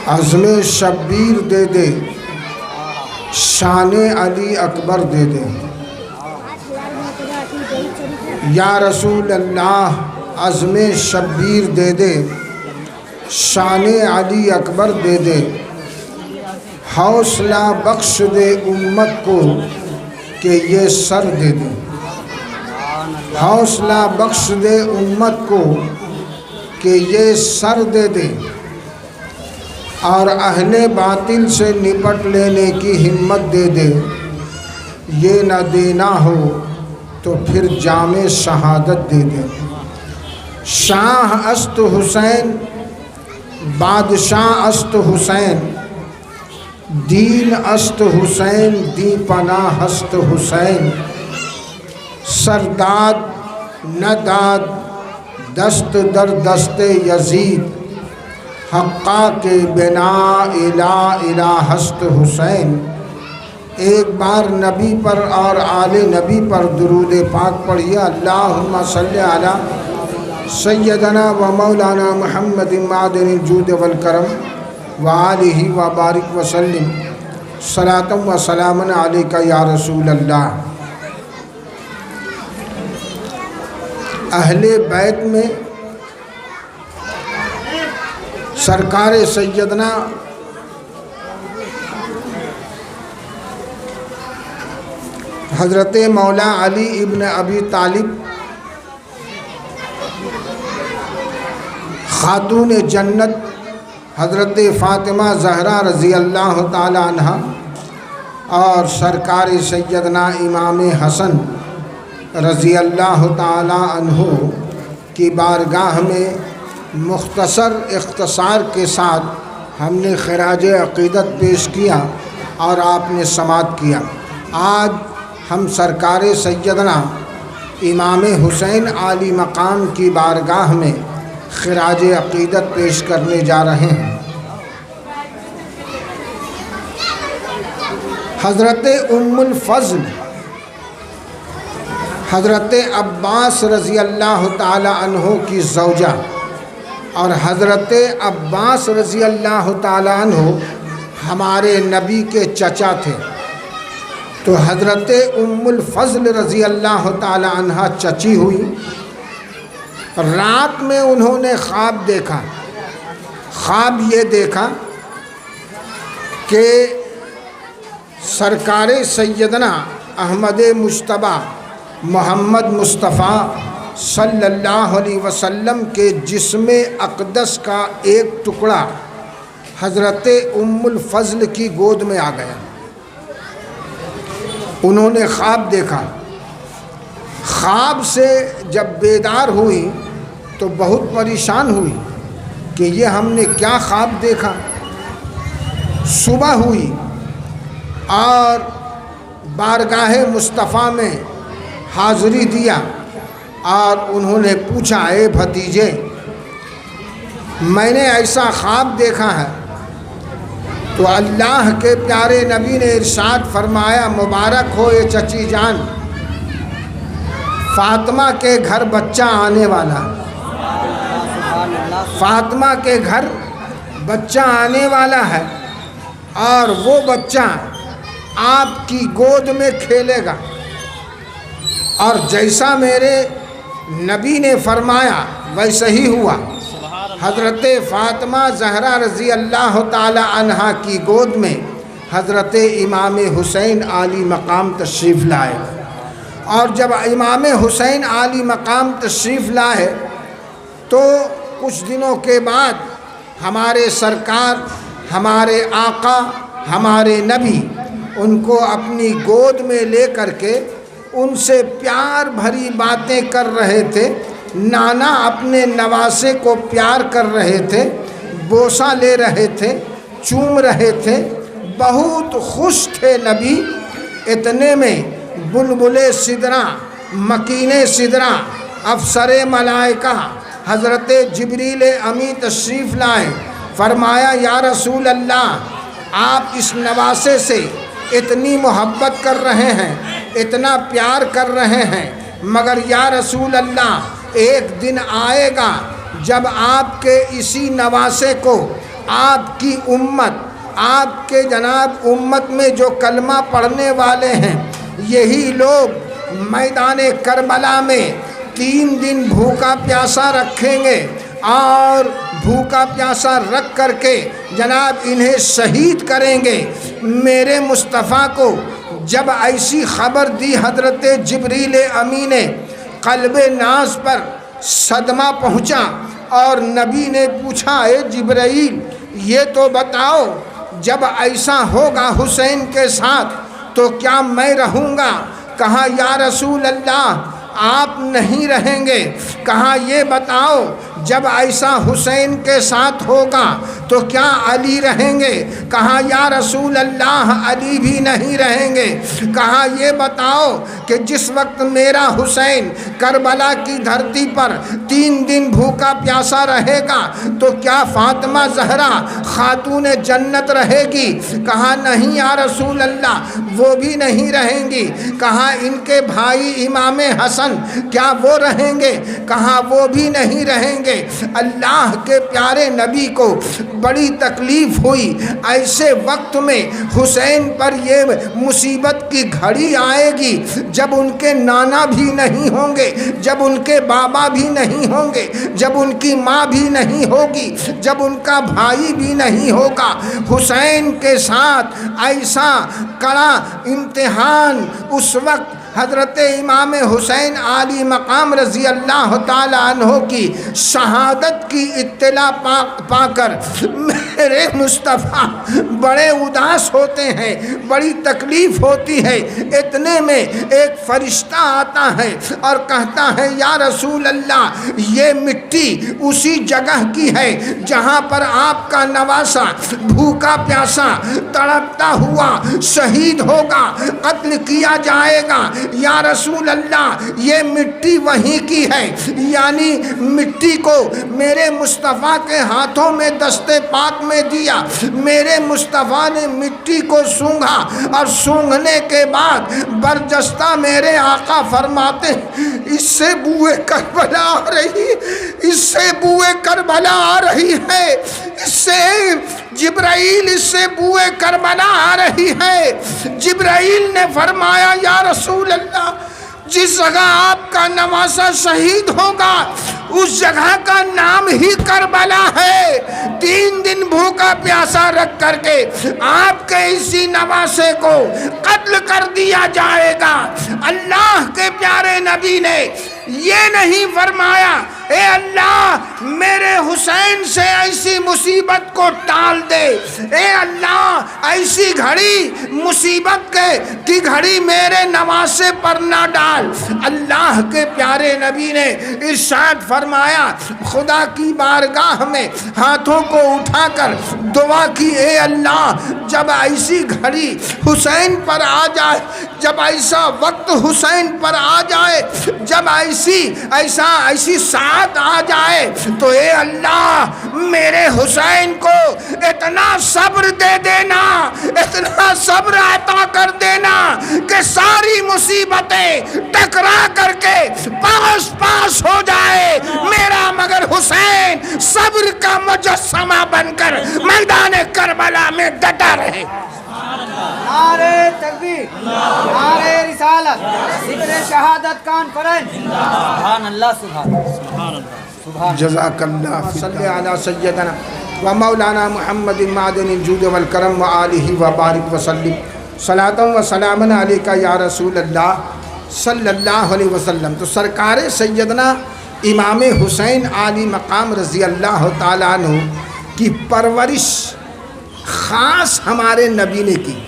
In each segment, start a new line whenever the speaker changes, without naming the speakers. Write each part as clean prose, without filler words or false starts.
عزم شبیر دے دے، شان علی اکبر دے دے۔ یا رسول اللہ عزم شبیر دے دے، شان علی اکبر دے دے، حوصلہ بخش دے امت کو کہ یہ سر دے دے، حوصلہ بخش دے امت کو کہ یہ سر دے دے، اور اہل باطل سے نپٹ لینے کی ہمت دے دے۔ یہ نہ دینا ہو تو پھر جام شہادت دے دے۔ شاہ است حسین، بادشاہ است حسین، دین است حسین، دی پناہ است حسین۔ سرداد نہ داد دست در دست یزید، حقا کے بنا الہ الہ ہست حسین۔ ایک بار نبی پر اور آل نبی پر درود پاک پڑھیے۔ اللہم صلی علی سیدنا و مولانا محمد معدن الجود والکرم وآلہ وبارک وسلم صلاۃ و سلام علیک یا رسول اللہ۔ اہل بیت میں سرکار سیدنا حضرت مولا علی ابن ابی طالب، خاتون جنت حضرت فاطمہ زہرا رضی اللہ تعالی عنہ، اور سرکار سیدنا امام حسن رضی اللہ تعالی عنہ کی بارگاہ میں مختصر اختصار کے ساتھ ہم نے خراج عقیدت پیش کیا اور آپ نے سماعت کیا۔ آج ہم سرکار سیدنا امام حسین عالی مقام کی بارگاہ میں خراج عقیدت پیش کرنے جا رہے ہیں۔ حضرت ام الفضل حضرت عباس رضی اللہ تعالی عنہ کی زوجہ، اور حضرت عباس رضی اللہ تعالی عنہ ہمارے نبی کے چچا تھے، تو حضرت ام الفضل رضی اللہ تعالی عنہ چچی ہوئی۔ رات میں انہوں نے خواب دیکھا۔ خواب یہ دیکھا کہ سرکار سیدنا احمد مجتبیٰ محمد مصطفیٰ صلی اللہ علیہ وسلم کے جسم اقدس کا ایک ٹکڑا حضرت ام الفضل کی گود میں آ گیا۔ انہوں نے خواب دیکھا۔ خواب سے جب بیدار ہوئی تو بہت پریشان ہوئی کہ یہ ہم نے کیا خواب دیکھا۔ صبح ہوئی اور بارگاہ مصطفیٰ میں حاضری دیا، اور انہوں نے پوچھا، اے بھتیجے، میں نے ایسا خواب دیکھا ہے۔ تو اللہ کے پیارے نبی نے ارشاد فرمایا، مبارک ہو اے چچی جان، فاطمہ کے گھر بچہ آنے والا، فاطمہ کے گھر بچہ آنے والا ہے، اور وہ بچہ آپ کی گود میں کھیلے گا، اور جیسا میرے نبی نے فرمایا ویسا ہی ہوا۔ حضرت فاطمہ زہرا رضی اللہ تعالی عنہا کی گود میں حضرت امام حسین عالی مقام تشریف لائے، اور جب امام حسین عالی مقام تشریف لائے تو کچھ دنوں کے بعد ہمارے سرکار، ہمارے آقا، ہمارے نبی ان کو اپنی گود میں لے کر کے ان سے پیار بھری باتیں کر رہے تھے۔ نانا اپنے نواسے کو پیار کر رہے تھے، بوسہ لے رہے تھے، چوم رہے تھے، بہت خوش تھے نبی۔ اتنے میں بلبل سدرہ، مکین سدرہ، افسر ملائکہ حضرت جبریل امی تشریف لائے۔ فرمایا، یا رسول اللہ، آپ اس نواسے سے اتنی محبت کر رہے ہیں، اتنا پیار کر رہے ہیں، مگر یا رسول اللہ ایک دن آئے گا جب آپ کے اسی نواسے کو آپ کی امت، آپ کے جناب امت میں جو کلمہ پڑھنے والے ہیں، یہی لوگ میدان کربلا میں 3 دن بھوکا پیاسا رکھیں گے، اور بھوکا پیاسا رکھ کر کے جناب انہیں شہید کریں گے۔ میرے مصطفیٰ کو جب ایسی خبر دی حضرت جبریل امین نے، قلب ناز پر صدمہ پہنچا، اور نبی نے پوچھا اے جبرائیل یہ تو بتاؤ جب ایسا ہوگا حسین کے ساتھ تو کیا میں رہوں گا؟ کہا یا رسول اللہ آپ نہیں رہیں گے۔ کہا یہ بتاؤ جب ایسا حسین کے ساتھ ہوگا تو کیا علی رہیں گے؟ کہا یا رسول اللہ علی بھی نہیں رہیں گے۔ کہا یہ بتاؤ کہ جس وقت میرا حسین کربلا کی دھرتی پر 3 دن بھوکا پیاسا رہے گا تو کیا فاطمہ زہرا خاتون جنت رہے گی؟ کہا نہیں یا رسول اللہ وہ بھی نہیں رہیں گی۔ کہا ان کے بھائی امام حسن کیا وہ رہیں گے؟ کہا وہ بھی نہیں رہیں گے۔ اللہ کے پیارے نبی کو بڑی تکلیف ہوئی۔ ایسے وقت میں حسین پر یہ مصیبت کی گھڑی آئے گی جب ان کے نانا بھی نہیں ہوں گے، جب ان کے بابا بھی نہیں ہوں گے، جب ان کی ماں بھی نہیں ہوگی، جب ان کا بھائی بھی نہیں ہوگا۔ حسین کے ساتھ ایسا کڑا امتحان اس وقت حضرت امام حسین عالی مقام رضی اللہ تعالیٰ عنہ کی شہادت کی اطلاع پا کر میرے مصطفیٰ بڑے اداس ہوتے ہیں، بڑی تکلیف ہوتی ہے۔ اتنے میں ایک فرشتہ آتا ہے اور کہتا ہے یا رسول اللہ یہ مٹی اسی جگہ کی ہے جہاں پر آپ کا نواسا بھوکا پیاسا تڑپتا ہوا شہید ہوگا، قتل کیا جائے گا۔ یا رسول اللہ یہ مٹی وہیں کی ہے، یعنی مٹی کو میرے مصطفیٰ کے ہاتھوں میں دستے پاک میں دیا، میرے مصطفیٰ نے مٹی کو سونگھا، اور سونگھنے کے بعد برجستہ میرے آقا فرماتے اس سے بوئے کربلا آ رہی، اس سے بوئے کربلا آ رہی ہے، اس سے جبرائیل اس سے بوئے کربلا آ رہی ہے۔ جبرائیل نے فرمایا یا رسول اللہ جس جگہ آپ کا نواسا شہید ہوگا اس جگہ کا نام ہی کربلا ہے۔ 3 دن بھوکا پیاسا رکھ کر کے آپ کے اسی نواسے کو قتل کر دیا جائے گا۔ اللہ کے پیارے نبی نے یہ نہیں فرمایا اے اللہ میرے حسین سے ایسی مصیبت کو ٹال دے، اے اللہ ایسی گھڑی مصیبت کی گھڑی میرے نواسے پر نہ ڈال۔ اللہ کے پیارے نبی نے ارشاد فرمایا، خدا کی بارگاہ میں ہاتھوں کو اٹھا کر دعا کی، اے اللہ جب ایسی گھڑی حسین پر آ جائے، جب ایسا وقت حسین پر آ جائے، جب ایسی ساتھ آ جائے تو اے اللہ میرے حسین کو اتنا صبر دے دینا، اتنا صبر عطا کر دینا کہ ساری مصیبتیں ٹکرا کر کے پاس ہو جائے، میرا مگر حسین صبر کا مجسمہ بن کر میدان کربلا میں ڈٹا رہے۔
نعرہ تکبیر، نعرہ رسالت، ذکر شہادت کانفرنس۔ سبحان اللہ، سبحان اللہ،
جزاک اللہ صلی علی سیدنا و مولانا محمد معدن الجود والکرم و آلہ و بارک وسلم صلاۃ و سلام علیک یا رسول اللہ صلی اللہ علیہ وسلم۔ تو سرکار سیدنا امام حسین عالی مقام رضی اللہ تعالیٰ عنہ کی پرورش خاص ہمارے نبی نے کی۔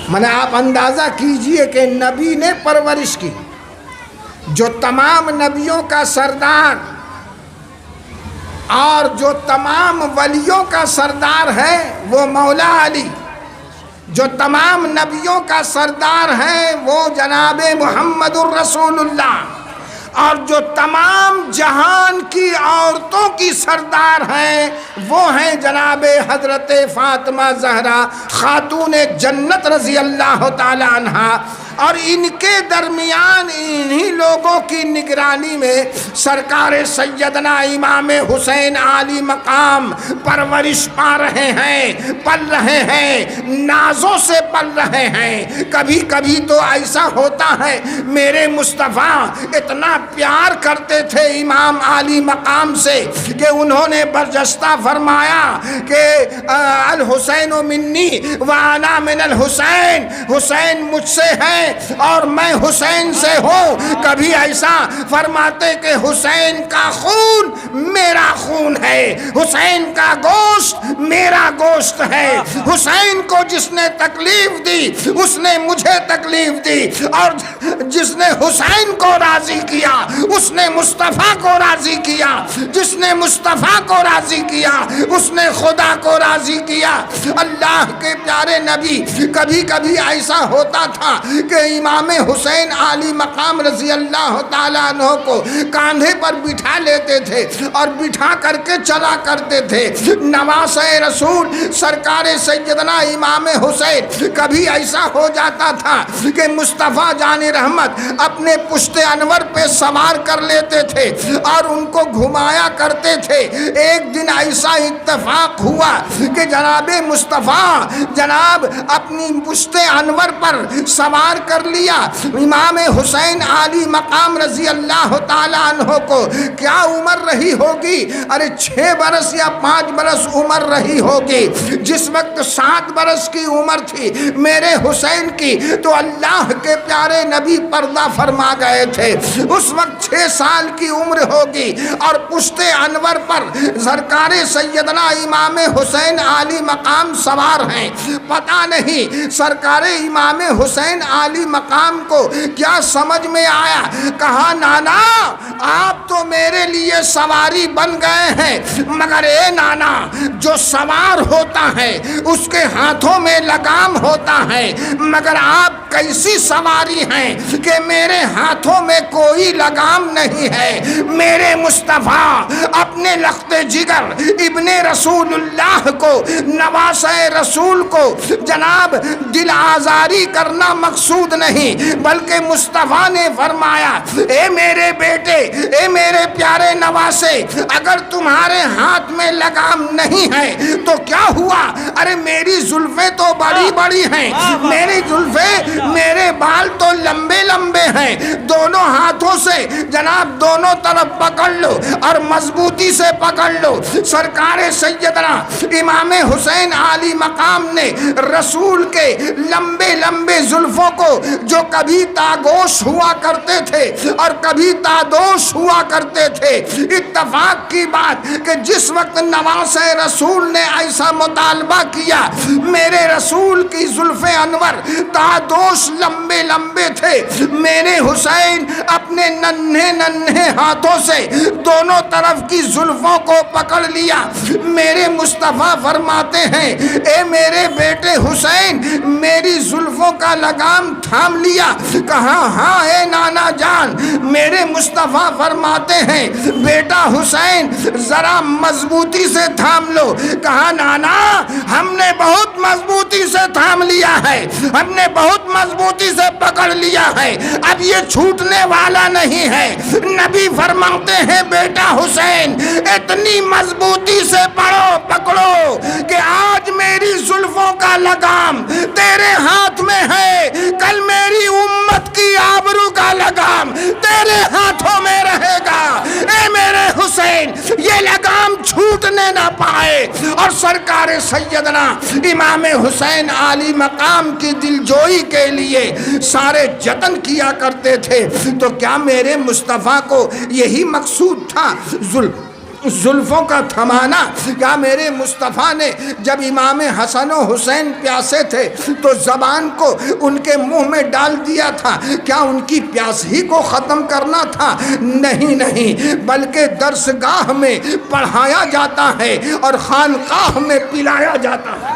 میں نے آپ اندازہ کیجئے کہ نبی نے پرورش کی، جو تمام نبیوں کا سردار اور جو تمام ولیوں کا سردار ہے وہ مولا علی، جو تمام نبیوں کا سردار ہے وہ جناب محمد الرسول اللہ، اور جو تمام جہان کی عورتوں کی سردار ہیں وہ ہیں جناب حضرت فاطمہ زہرا خاتون جنت رضی اللہ تعالی عنہا۔ اور ان کے درمیان انہی لوگوں کی نگرانی میں سرکار سیدنا امام حسین عالی مقام پرورش پا رہے ہیں، پل رہے ہیں، نازوں سے پل رہے ہیں۔ کبھی کبھی تو ایسا ہوتا ہے میرے مصطفیٰ اتنا پیار کرتے تھے امام عالی مقام سے کہ انہوں نے برجستہ فرمایا کہ الحسین منی وانا من الحسین، حسین مجھ سے ہے اور میں حسین سے ہوں۔ کبھی ایسا فرماتے کہ حسین کا خون میرا خون ہے، حسین کا گوشت میرا گوشت ہے، حسین کو جس نے تکلیف دی اس نے مجھے تکلیف دی، اور جس نے حسین کو راضی کیا اس نے مصطفیٰ کو راضی کیا، جس نے مصطفیٰ کو راضی کیا اس نے خدا کو راضی کیا۔ اللہ کے پیارے نبی کبھی کبھی ایسا ہوتا تھا کہ امام حسین عالی مقام رضی اللہ تعالیٰ عنہ کو کاندھے پر بٹھا لیتے تھے اور بٹھا کر کے چلا کرتے تھے۔ نواسہ رسول سرکار سیدنا امام حسین کبھی ایسا ہو جاتا تھا کہ مصطفیٰ جان رحمت اپنے پشت انور پہ سوار کر لیتے تھے اور ان کو گھمایا کرتے تھے۔ ایک دن ایسا اتفاق ہوا کہ جناب مصطفیٰ جناب اپنی پشت انور پر سوار کر لیا۔ امام حسین عالی مقام رضی اللہ تعالیٰ عنہ کو کیا عمر رہی ہوگی؟ ارے 6 برس یا 5 برس عمر رہی ہوگی۔ جس وقت 7 برس کی عمر تھی میرے حسین کی تو اللہ کے پیارے نبی پردہ فرما گئے تھے۔ اس وقت 6 سال کی عمر ہوگی اور پشت انور پر سرکار سیدنا امام حسین عالی مقام سوار ہیں۔ پتہ نہیں سرکار امام حسین عالی مقام کو کیا سمجھ میں آیا، کہا نانا آپ تو میرے لیے سواری بن گئے ہیں، مگر اے نانا جو سوار ہوتا ہے اس کے ہاتھوں میں لگام ہوتا ہے، مگر آپ کیسی سواری ہیں کہ میرے ہاتھوں میں کوئی لگام نہیں ہے۔ میرے مصطفیٰ اپنے لخت جگر ابن رسول اللہ کو نواسہ رسول کو جناب دل آزاری کرنا مقصود نہیں، بلکہ مصطفیٰ نے فرمایا اے میرے بیٹے، اے میرے پیارے نواسے، اگر تمہارے ہاتھ میں لگام نہیں ہے تو کیا ہوا؟ ارے میری زلفیں تو بڑی بڑی ہیں، میری زلفیں، میرے بال تو لمبے لمبے ہیں، دونوں ہاتھوں سے جناب دونوں طرف پکڑ لو اور مضبوطی سے پکڑ لو۔ سرکار سیدنا امام حسین عالی مقام نے رسول کے لمبے لمبے زلفوں کو جو کبھی تاگوش ہوا کرتے تھے اور کبھی تادوش ہوا کرتے تھے، اتفاق کی بات کہ جس وقت نواسہ رسول نے ایسا مطالبہ کیا، میرے رسول کی زلف انور تادوش لمبے لمبے تھے، میرے حسین اپنے ننھے ننھے ہاتھوں سے دونوں طرف کی زلفوں کو پکڑ لیا۔ میرے مصطفیٰ فرماتے ہیں اے میرے بیٹے حسین میری زلفوں کا لگام تھام لیا؟ کہا ہاں اے نانا جان۔ میرے مصطفیٰ فرماتے ہیں بیٹا حسین ذرا مضبوطی سے تھام لو۔ کہا نانا ہم نے بہت مضبوطی سے تھام لیا ہے، ہم نے بہت مضبوطی سے پکڑ لیا ہے، اب یہ چھوٹنے والا نہیں ہے۔ نبی فرماتے ہیں بیٹا حسین اتنی مضبوطی سے پکڑو کہ آج میری زلفوں کا لگام تیرے ہاتھ میں ہے، کل میری امت کی آبرو کا لگام تیرے ہاتھوں میں رہے گا۔ اے میرے حسین یہ لگام چھوٹنے نہ پائے۔ اور سرکار سیدنا امام حسین عالی مقام کی دلجوئی کے لیے سارے جتن کیا کرتے تھے۔ تو کیا میرے مصطفیٰ کو یہی مقصود تھا زلفوں کا تھمانا؟ کیا میرے مصطفیٰ نے جب امام حسن و حسین پیاسے تھے تو زبان کو ان کے منہ میں ڈال دیا تھا؟ کیا ان کی پیاس ہی کو ختم کرنا تھا؟ نہیں، بلکہ درسگاہ میں پڑھایا جاتا ہے اور خانقاہ میں پلایا جاتا ہے۔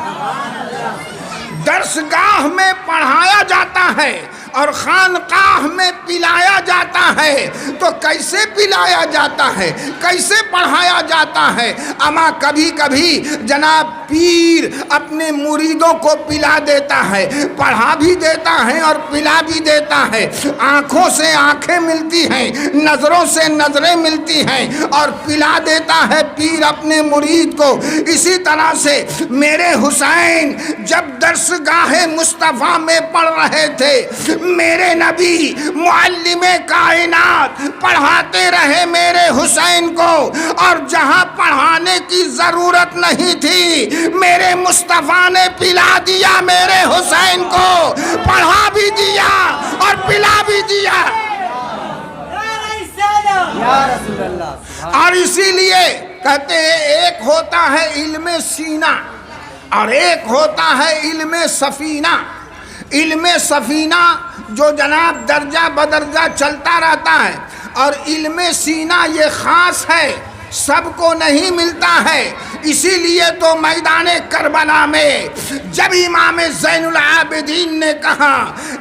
درسگاہ میں پڑھایا جاتا ہے اور خانقاہ میں پلایا جاتا ہے تو کیسے پلایا جاتا ہے، کیسے پڑھایا جاتا ہے؟ اما کبھی کبھی جناب پیر اپنے مریدوں کو پلا دیتا ہے، پڑھا بھی دیتا ہے اور پلا بھی دیتا ہے، آنکھوں سے آنکھیں ملتی ہیں، نظروں سے نظریں ملتی ہیں اور پلا دیتا ہے پیر اپنے مرید کو۔ اسی طرح سے میرے حسین جب درسگاہ مصطفیٰ میں پڑھ رہے تھے، میرے نبی معلم کائنات پڑھاتے رہے میرے حسین کو، اور جہاں پڑھانے کی ضرورت نہیں تھی میرے مصطفیٰ نے پلا دیا میرے حسین کو، پڑھا بھی دیا اور پلا بھی دیا۔
یا رسول اللہ۔
اور اسی لیے کہتے ہیں ایک ہوتا ہے علم سینہ اور ایک ہوتا ہے علم سفینہ۔ علم سفینہ جو جناب درجہ بدرجہ چلتا رہتا ہے، اور علم سینہ یہ خاص ہے، سب کو نہیں ملتا ہے۔ اسی لیے تو میدان کربلا میں جب امام زین العابدین نے کہا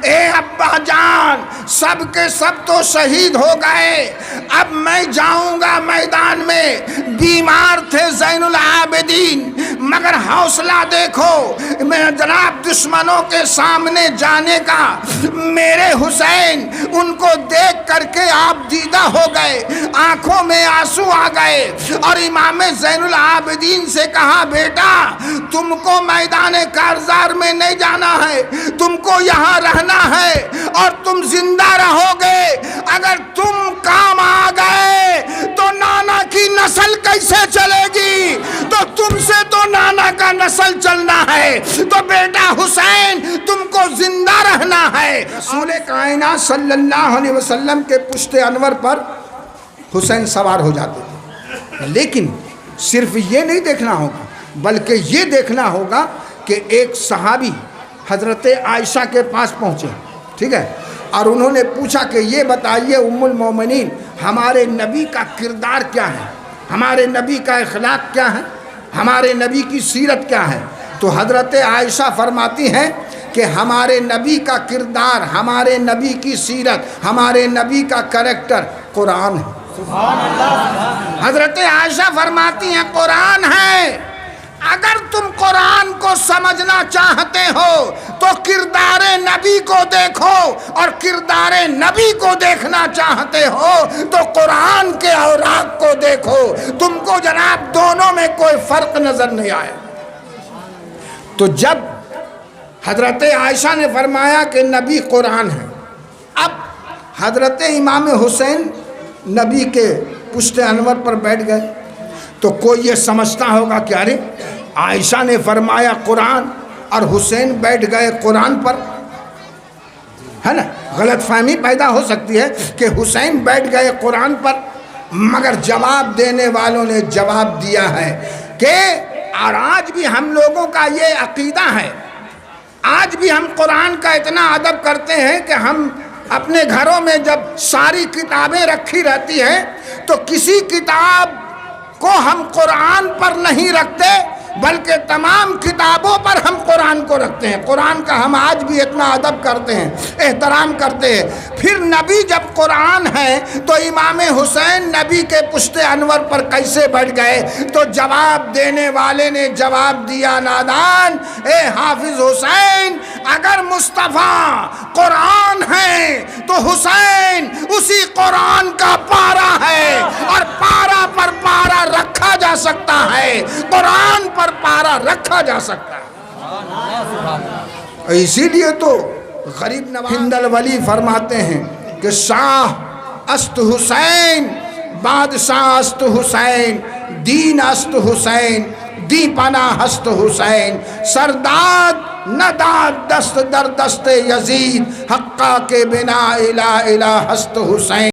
اے ابا جان سب کے سب تو شہید ہو گئے، اب میں جاؤں گا میدان میں، بیمار تھے زین العابدین مگر حوصلہ دیکھو میں جناب دشمنوں کے سامنے جانے کا۔ میرے حسین ان کو دیکھ کر کے آپ دیدہ ہو گئے، آنکھوں میں آنسو آ گئے، اور امام زین العابدین سے کہا بیٹا تم کو میدان کارزار میں نہیں جانا ہے، تم کو یہاں رہنا ہے اور تم زندہ رہو گے۔ اگر تم کام آ گئے تو نانا کی نسل کیسے چلے گی؟ تو تم سے تو نانا کا نسل چلنا ہے، تو بیٹا حسین تم کو زندہ رہنا ہے۔ رسول کائنات صلی اللہ علیہ وسلم کے پشت انور پر حسین سوار ہو جاتے تھے، لیکن صرف یہ نہیں دیکھنا ہوگا بلکہ یہ دیکھنا ہوگا کہ ایک صحابی حضرت عائشہ کے پاس پہنچے، ٹھیک ہے، اور انہوں نے پوچھا کہ یہ بتائیے ام المومنین ہمارے نبی کا کردار کیا ہے، ہمارے نبی کا اخلاق کیا ہے، ہمارے نبی کی سیرت کیا ہے؟ تو حضرت عائشہ فرماتی ہیں کہ ہمارے نبی کا کردار، ہمارے نبی کی سیرت، ہمارے نبی کا کریکٹر قرآن ہے۔ حضرت عائشہ فرماتی ہیں قرآن ہے۔ اگر تم قرآن کو سمجھنا چاہتے ہو تو کردار نبی کو دیکھو، اور کردار نبی کو دیکھنا چاہتے ہو تو قرآن کے اوراق کو دیکھو، تم کو جناب دونوں میں کوئی فرق نظر نہیں آئے۔ تو جب حضرت عائشہ نے فرمایا کہ نبی قرآن ہے، اب حضرت امام حسین نبی کے پشت انور پر بیٹھ گئے، تو کوئی یہ سمجھتا ہوگا کہ ارے عائشہ نے فرمایا قرآن اور حسین بیٹھ گئے قرآن پر، ہے نا، غلط فہمی پیدا ہو سکتی ہے کہ حسین بیٹھ گئے قرآن پر۔ مگر جواب دینے والوں نے جواب دیا ہے کہ اور آج بھی ہم لوگوں کا یہ عقیدہ ہے، آج بھی ہم قرآن کا اتنا ادب کرتے ہیں کہ ہم اپنے گھروں میں جب ساری کتابیں رکھی رہتی ہیں تو کسی کتاب کو ہم قرآن پر نہیں رکھتے بلکہ تمام کتابوں پر ہم قرآن کو رکھتے ہیں۔ قرآن کا ہم آج بھی اتنا ادب کرتے ہیں، احترام کرتے ہیں۔ پھر نبی جب قرآن ہے تو امام حسین نبی کے پشت انور پر کیسے بیٹھ گئے؟ تو جواب دینے والے نے جواب دیا نادان، اے حافظ حسین اگر مصطفیٰ قرآن ہے تو حسین اسی قرآن کا پارا ہے، اور پارا پر پارا رکھا جا سکتا ہے، قرآن پر پارا رکھا جا سکتا ہے۔ اسی لیے تو غریب نواز ہند الولی فرماتے ہیں کہ شاہ است حسین، بادشاہ است حسین، دین است حسین، دی پناہ است حسین، سرداد نداد دست در دست یزید، حقا کے بنا الہ الہ است حسین۔